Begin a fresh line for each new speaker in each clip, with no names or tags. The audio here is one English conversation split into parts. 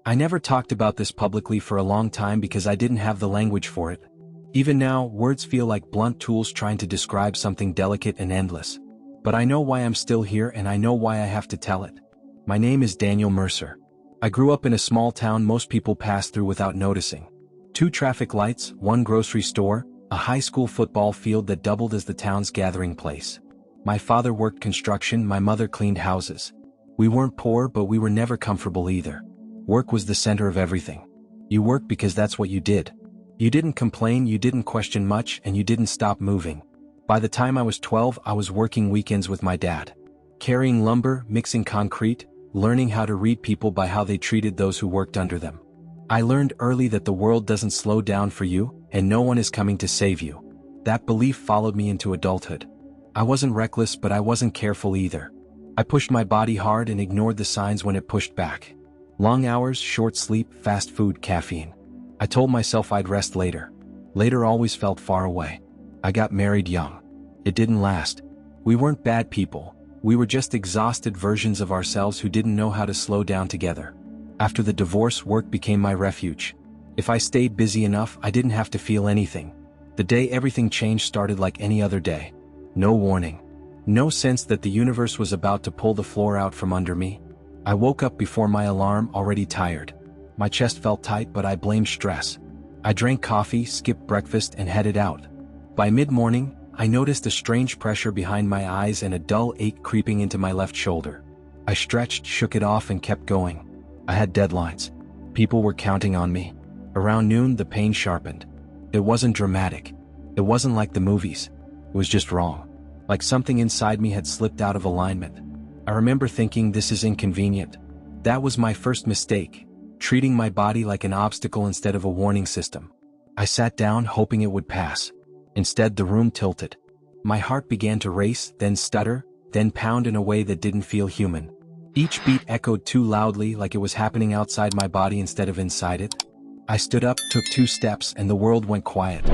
I never talked about this publicly for a long time because I didn't have the language for it. Even now, words feel like blunt tools trying to describe something delicate and endless. But I know why I'm still here and I know why I have to tell it. My name is Daniel Mercer. I grew up in a small town most people pass through without noticing. 2 traffic lights, 1 grocery store, a high school football field that doubled as the town's gathering place. My father worked construction, my mother cleaned houses. We weren't poor, but we were never comfortable either. Work was the center of everything. You worked because that's what you did. You didn't complain, you didn't question much, and you didn't stop moving. By the time I was 12, I was working weekends with my dad. Carrying lumber, mixing concrete, learning how to read people by how they treated those who worked under them. I learned early that the world doesn't slow down for you, and no one is coming to save you. That belief followed me into adulthood. I wasn't reckless, but I wasn't careful either. I pushed my body hard and ignored the signs when it pushed back. Long hours, short sleep, fast food, caffeine. I told myself I'd rest later. Later always felt far away. I got married young. It didn't last. We weren't bad people. We were just exhausted versions of ourselves who didn't know how to slow down together. After the divorce, work became my refuge. If I stayed busy enough, I didn't have to feel anything. The day everything changed started like any other day. No warning. No sense that the universe was about to pull the floor out from under me. I woke up before my alarm, already tired. My chest felt tight, but I blamed stress. I drank coffee, skipped breakfast, and headed out. By mid-morning, I noticed a strange pressure behind my eyes and a dull ache creeping into my left shoulder. I stretched, shook it off, and kept going. I had deadlines. People were counting on me. Around noon, the pain sharpened. It wasn't dramatic. It wasn't like the movies. It was just wrong. Like something inside me had slipped out of alignment. I remember thinking, this is inconvenient. That was my first mistake, treating my body like an obstacle instead of a warning system. I sat down, hoping it would pass. Instead, the room tilted. My heart began to race, then stutter, then pound in a way that didn't feel human. Each beat echoed too loudly, like it was happening outside my body instead of inside it. I stood up, took 2 steps, and the world went quiet.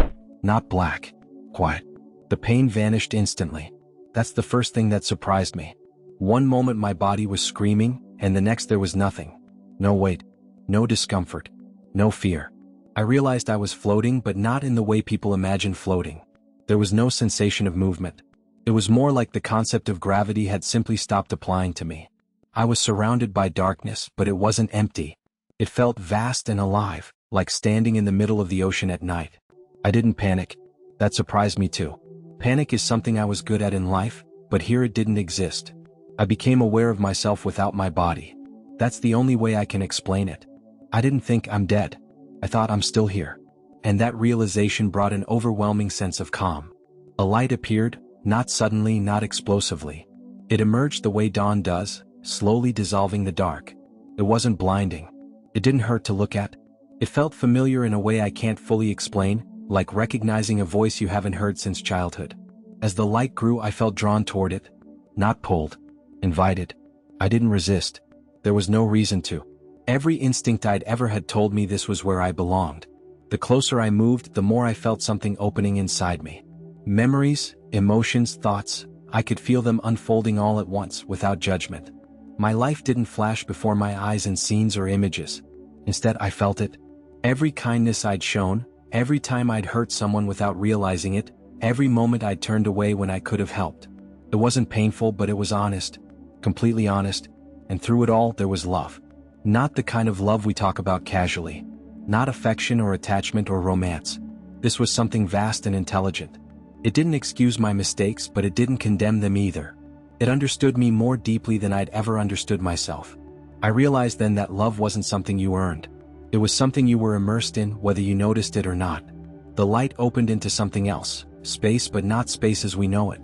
Not black. Quiet. The pain vanished instantly. That's the first thing that surprised me. One moment my body was screaming, and the next there was nothing. No weight. No discomfort. No fear. I realized I was floating, but not in the way people imagine floating. There was no sensation of movement. It was more like the concept of gravity had simply stopped applying to me. I was surrounded by darkness, but it wasn't empty. It felt vast and alive, like standing in the middle of the ocean at night. I didn't panic. That surprised me too. Panic is something I was good at in life, but here it didn't exist. I became aware of myself without my body. That's the only way I can explain it. I didn't think I'm dead. I thought I'm still here. And that realization brought an overwhelming sense of calm. A light appeared, not suddenly, not explosively. It emerged the way dawn does, slowly dissolving the dark. It wasn't blinding. It didn't hurt to look at. It felt familiar in a way I can't fully explain, like recognizing a voice you haven't heard since childhood. As the light grew, I felt drawn toward it. Not pulled. Invited. I didn't resist. There was no reason to. Every instinct I'd ever had told me this was where I belonged. The closer I moved, the more I felt something opening inside me. Memories, emotions, thoughts, I could feel them unfolding all at once, without judgment. My life didn't flash before my eyes in scenes or images. Instead, I felt it. Every kindness I'd shown, every time I'd hurt someone without realizing it, every moment I'd turned away when I could have helped. It wasn't painful, but it was honest. Completely honest. And through it all, there was love. Not the kind of love we talk about casually. Not affection or attachment or romance. This was something vast and intelligent. It didn't excuse my mistakes, but it didn't condemn them either. It understood me more deeply than I'd ever understood myself. I realized then that love wasn't something you earned. It was something you were immersed in, whether you noticed it or not. The light opened into something else, space, but not space as we know it.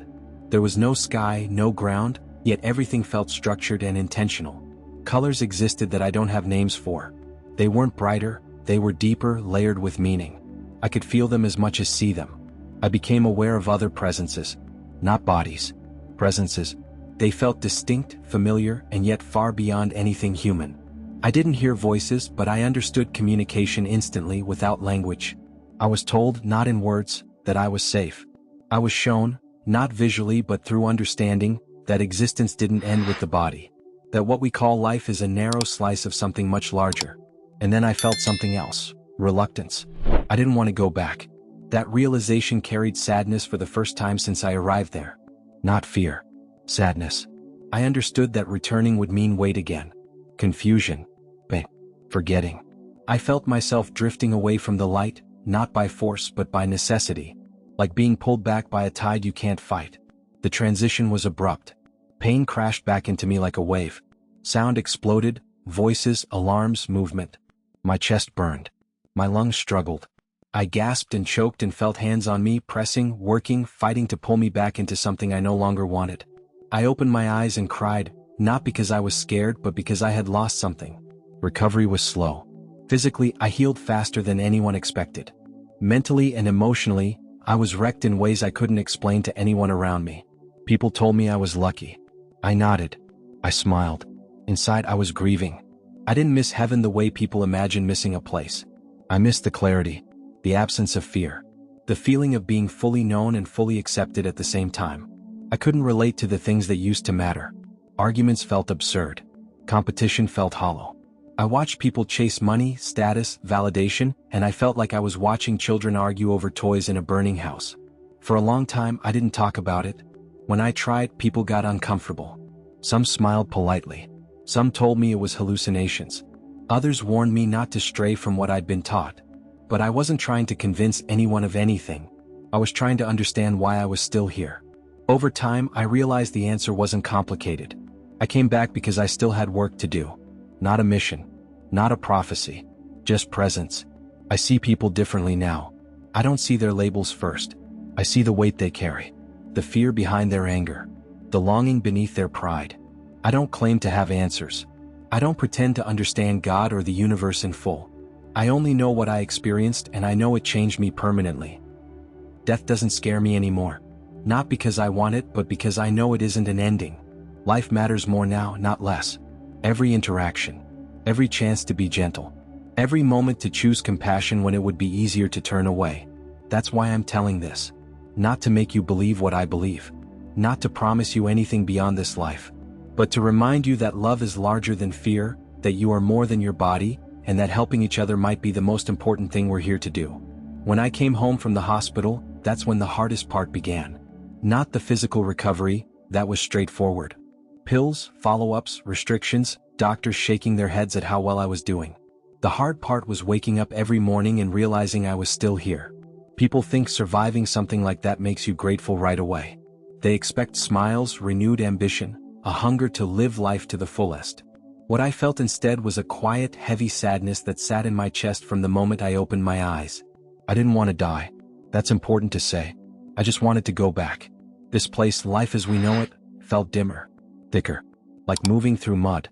There was no sky, no ground, yet everything felt structured and intentional. Colors existed that I don't have names for. They weren't brighter, they were deeper, layered with meaning. I could feel them as much as see them. I became aware of other presences. Not bodies. Presences. They felt distinct, familiar, and yet far beyond anything human. I didn't hear voices, but I understood communication instantly, without language. I was told, not in words, that I was safe. I was shown, not visually but through understanding, that existence didn't end with the body. That what we call life is a narrow slice of something much larger. And then I felt something else, reluctance. I didn't want to go back. That realization carried sadness for the first time since I arrived there. Not fear. Sadness. I understood that returning would mean wait again. Confusion. Forgetting. I felt myself drifting away from the light, not by force but by necessity. Like being pulled back by a tide you can't fight. The transition was abrupt. Pain crashed back into me like a wave. Sound exploded, voices, alarms, movement. My chest burned. My lungs struggled. I gasped and choked and felt hands on me, pressing, working, fighting to pull me back into something I no longer wanted. I opened my eyes and cried, not because I was scared but because I had lost something. Recovery was slow. Physically, I healed faster than anyone expected. Mentally and emotionally, I was wrecked in ways I couldn't explain to anyone around me. People told me I was lucky. I nodded. I smiled. Inside, I was grieving. I didn't miss heaven the way people imagine missing a place. I missed the clarity, the absence of fear, the feeling of being fully known and fully accepted at the same time. I couldn't relate to the things that used to matter. Arguments felt absurd. Competition felt hollow. I watched people chase money, status, validation, and I felt like I was watching children argue over toys in a burning house. For a long time, I didn't talk about it. When I tried, people got uncomfortable. Some smiled politely. Some told me it was hallucinations. Others warned me not to stray from what I'd been taught. But I wasn't trying to convince anyone of anything. I was trying to understand why I was still here. Over time, I realized the answer wasn't complicated. I came back because I still had work to do. Not a mission. Not a prophecy. Just presence. I see people differently now. I don't see their labels first. I see the weight they carry. The fear behind their anger. The longing beneath their pride. I don't claim to have answers. I don't pretend to understand God or the universe in full. I only know what I experienced, and I know it changed me permanently. Death doesn't scare me anymore. Not because I want it, but because I know it isn't an ending. Life matters more now, not less. Every interaction. Every chance to be gentle. Every moment to choose compassion when it would be easier to turn away. That's why I'm telling this. Not to make you believe what I believe. Not to promise you anything beyond this life. But to remind you that love is larger than fear, that you are more than your body, and that helping each other might be the most important thing we're here to do. When I came home from the hospital, that's when the hardest part began. Not the physical recovery, that was straightforward. Pills, follow-ups, restrictions, doctors shaking their heads at how well I was doing. The hard part was waking up every morning and realizing I was still here. People think surviving something like that makes you grateful right away. They expect smiles, renewed ambition, a hunger to live life to the fullest. What I felt instead was a quiet, heavy sadness that sat in my chest from the moment I opened my eyes. I didn't want to die. That's important to say. I just wanted to go back. This place, life as we know it, felt dimmer, thicker, like moving through mud.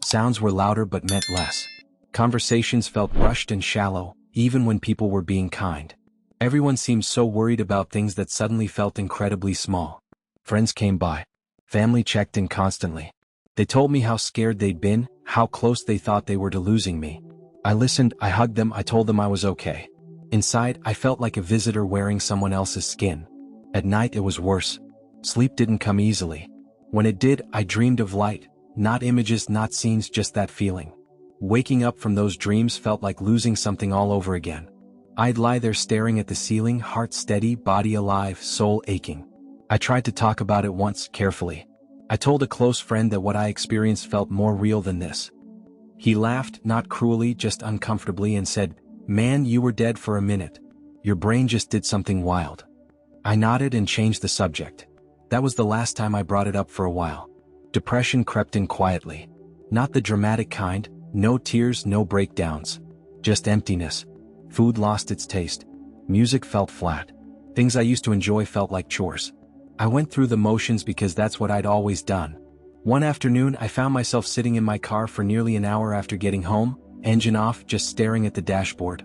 Sounds were louder but meant less. Conversations felt rushed and shallow, even when people were being kind. Everyone seemed so worried about things that suddenly felt incredibly small. Friends came by. Family checked in constantly. They told me how scared they'd been, how close they thought they were to losing me. I listened, I hugged them, I told them I was okay. Inside, I felt like a visitor wearing someone else's skin. At night it was worse. Sleep didn't come easily. When it did, I dreamed of light. Not images, not scenes, just that feeling. Waking up from those dreams felt like losing something all over again. I'd lie there staring at the ceiling, heart steady, body alive, soul aching. I tried to talk about it once, carefully. I told a close friend that what I experienced felt more real than this. He laughed, not cruelly, just uncomfortably, and said, "Man, you were dead for a minute. Your brain just did something wild." I nodded and changed the subject. That was the last time I brought it up for a while. Depression crept in quietly. Not the dramatic kind, no tears, no breakdowns. Just emptiness. Food lost its taste. Music felt flat. Things I used to enjoy felt like chores. I went through the motions because that's what I'd always done. One afternoon, I found myself sitting in my car for nearly an hour after getting home, engine off, just staring at the dashboard.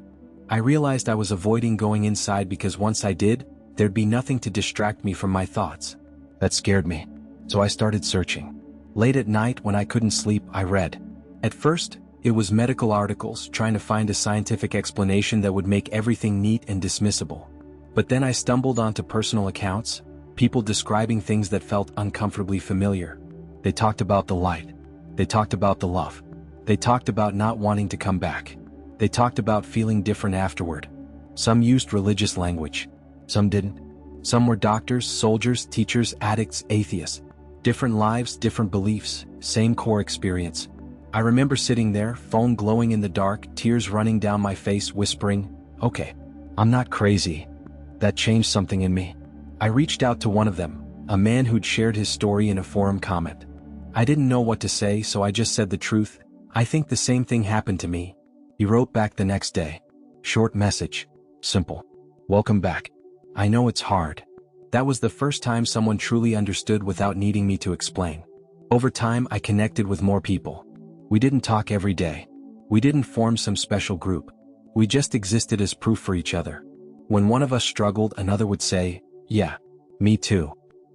I realized I was avoiding going inside because once I did, there'd be nothing to distract me from my thoughts. That scared me. So I started searching. Late at night, when I couldn't sleep, I read. At first, it was medical articles trying to find a scientific explanation that would make everything neat and dismissible. But then I stumbled onto personal accounts, people describing things that felt uncomfortably familiar. They talked about the light. They talked about the love. They talked about not wanting to come back. They talked about feeling different afterward. Some used religious language. Some didn't. Some were doctors, soldiers, teachers, addicts, atheists. Different lives, different beliefs, same core experience. I remember sitting there, phone glowing in the dark, tears running down my face, whispering, "Okay, I'm not crazy." That changed something in me. I reached out to one of them, a man who'd shared his story in a forum comment. I didn't know what to say, so I just said the truth. "I think the same thing happened to me." He wrote back the next day. Short message. Simple. "Welcome back. I know it's hard." That was the first time someone truly understood without needing me to explain. Over time, I connected with more people. We didn't talk every day. We didn't form some special group. We just existed as proof for each other. When one of us struggled, another would say, "Yeah, me too."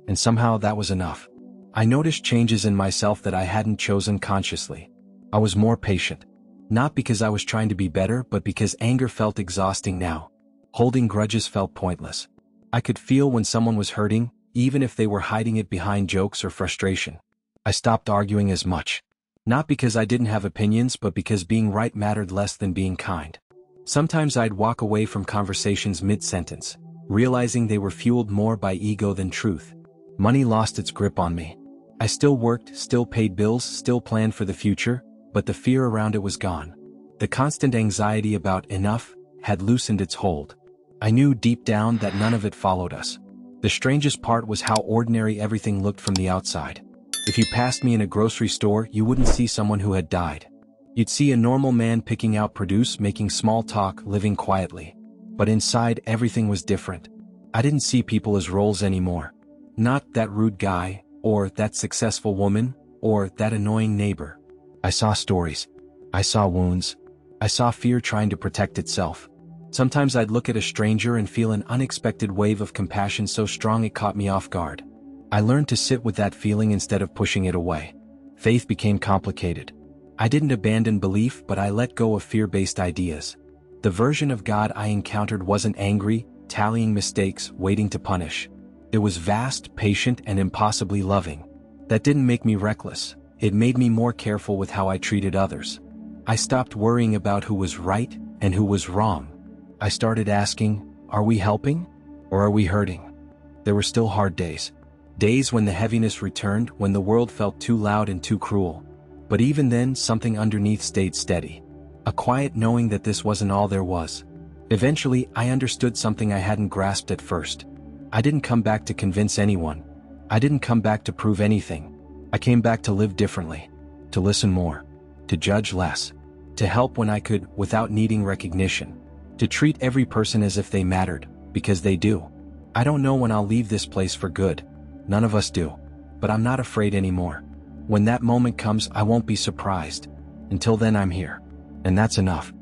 And somehow that was enough. I noticed changes in myself that I hadn't chosen consciously. I was more patient. Not because I was trying to be better, but because anger felt exhausting now. Holding grudges felt pointless. I could feel when someone was hurting, even if they were hiding it behind jokes or frustration. I stopped arguing as much. Not because I didn't have opinions, but because being right mattered less than being kind. Sometimes I'd walk away from conversations mid-sentence, realizing they were fueled more by ego than truth. Money lost its grip on me. I still worked, still paid bills, still planned for the future, but the fear around it was gone. The constant anxiety about enough had loosened its hold. I knew deep down that none of it followed us. The strangest part was how ordinary everything looked from the outside. If you passed me in a grocery store, you wouldn't see someone who had died. You'd see a normal man picking out produce, making small talk, living quietly. But inside, everything was different. I didn't see people as roles anymore. Not that rude guy, or that successful woman, or that annoying neighbor. I saw stories. I saw wounds. I saw fear trying to protect itself. Sometimes I'd look at a stranger and feel an unexpected wave of compassion so strong it caught me off guard. I learned to sit with that feeling instead of pushing it away. Faith became complicated. I didn't abandon belief, but I let go of fear-based ideas. The version of God I encountered wasn't angry, tallying mistakes, waiting to punish. It was vast, patient, and impossibly loving. That didn't make me reckless. It made me more careful with how I treated others. I stopped worrying about who was right and who was wrong. I started asking, are we helping, or are we hurting? There were still hard days. Days when the heaviness returned, when the world felt too loud and too cruel. But even then, something underneath stayed steady. A quiet knowing that this wasn't all there was. Eventually, I understood something I hadn't grasped at first. I didn't come back to convince anyone. I didn't come back to prove anything. I came back to live differently. To listen more. To judge less. To help when I could, without needing recognition. To treat every person as if they mattered, because they do. I don't know when I'll leave this place for good. None of us do. But I'm not afraid anymore. When that moment comes, I won't be surprised. Until then, I'm here. And that's enough.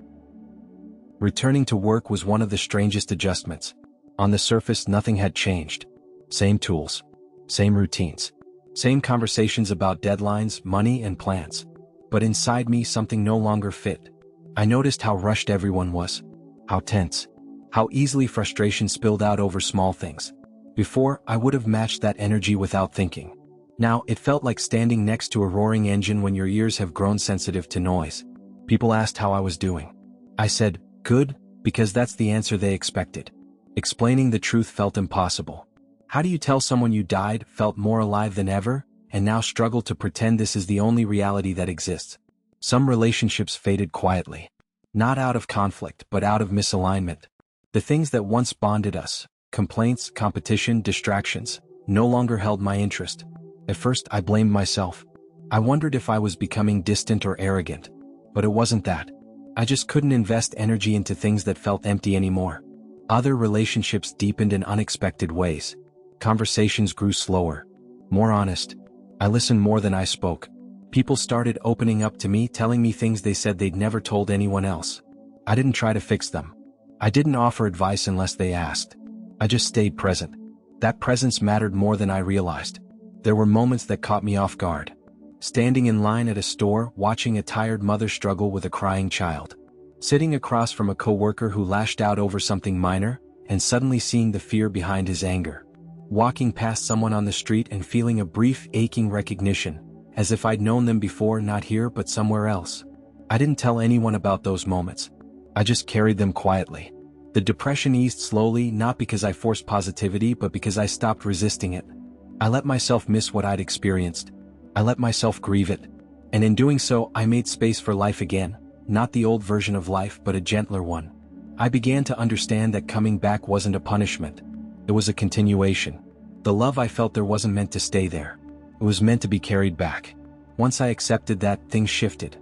Returning to work was one of the strangest adjustments. On the surface, nothing had changed. Same tools. Same routines. Same conversations about deadlines, money, and plans. But inside me, something no longer fit. I noticed how rushed everyone was. How tense. How easily frustration spilled out over small things. Before, I would have matched that energy without thinking. Now, it felt like standing next to a roaring engine when your ears have grown sensitive to noise. People asked how I was doing. I said, good, because that's the answer they expected. Explaining the truth felt impossible. How do you tell someone you died, felt more alive than ever, and now struggle to pretend this is the only reality that exists? Some relationships faded quietly. Not out of conflict, but out of misalignment. The things that once bonded us, complaints, competition, distractions, no longer held my interest. At first, I blamed myself. I wondered if I was becoming distant or arrogant. But it wasn't that. I just couldn't invest energy into things that felt empty anymore. Other relationships deepened in unexpected ways. Conversations grew slower. More honest. I listened more than I spoke. People started opening up to me, telling me things they said they'd never told anyone else. I didn't try to fix them. I didn't offer advice unless they asked. I just stayed present. That presence mattered more than I realized. There were moments that caught me off guard. Standing in line at a store, watching a tired mother struggle with a crying child. Sitting across from a coworker who lashed out over something minor, and suddenly seeing the fear behind his anger. Walking past someone on the street and feeling a brief, aching recognition, as if I'd known them before, not here but somewhere else. I didn't tell anyone about those moments. I just carried them quietly. The depression eased slowly, not because I forced positivity but because I stopped resisting it. I let myself miss what I'd experienced. I let myself grieve it. And in doing so, I made space for life again, not the old version of life but a gentler one. I began to understand that coming back wasn't a punishment. It was a continuation. The love I felt there wasn't meant to stay there. It was meant to be carried back. Once I accepted that, things shifted.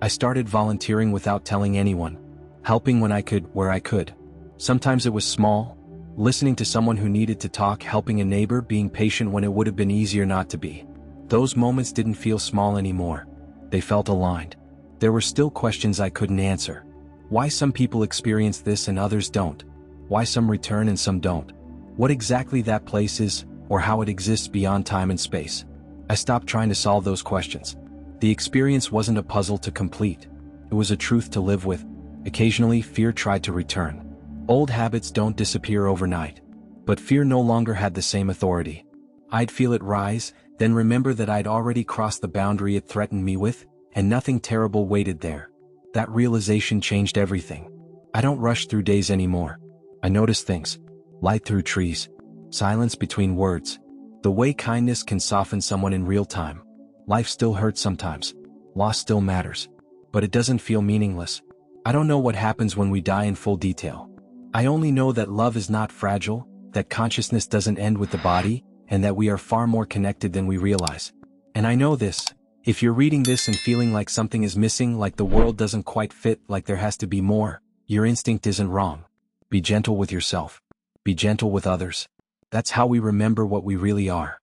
I started volunteering without telling anyone, helping when I could, where I could. Sometimes it was small, listening to someone who needed to talk, helping a neighbor, being patient when it would have been easier not to be. Those moments didn't feel small anymore. They felt aligned. There were still questions I couldn't answer. Why some people experience this and others don't? Why some return and some don't? What exactly that place is, or how it exists beyond time and space? I stopped trying to solve those questions. The experience wasn't a puzzle to complete. It was a truth to live with. Occasionally, fear tried to return. Old habits don't disappear overnight. But fear no longer had the same authority. I'd feel it rise, then remember that I'd already crossed the boundary it threatened me with, and nothing terrible waited there. That realization changed everything. I don't rush through days anymore. I notice things. Light through trees. Silence between words. The way kindness can soften someone in real time. Life still hurts sometimes. Loss still matters. But it doesn't feel meaningless. I don't know what happens when we die in full detail. I only know that love is not fragile, that consciousness doesn't end with the body, and that we are far more connected than we realize. And I know this. If you're reading this and feeling like something is missing, like the world doesn't quite fit, like there has to be more, your instinct isn't wrong. Be gentle with yourself. Be gentle with others. That's how we remember what we really are.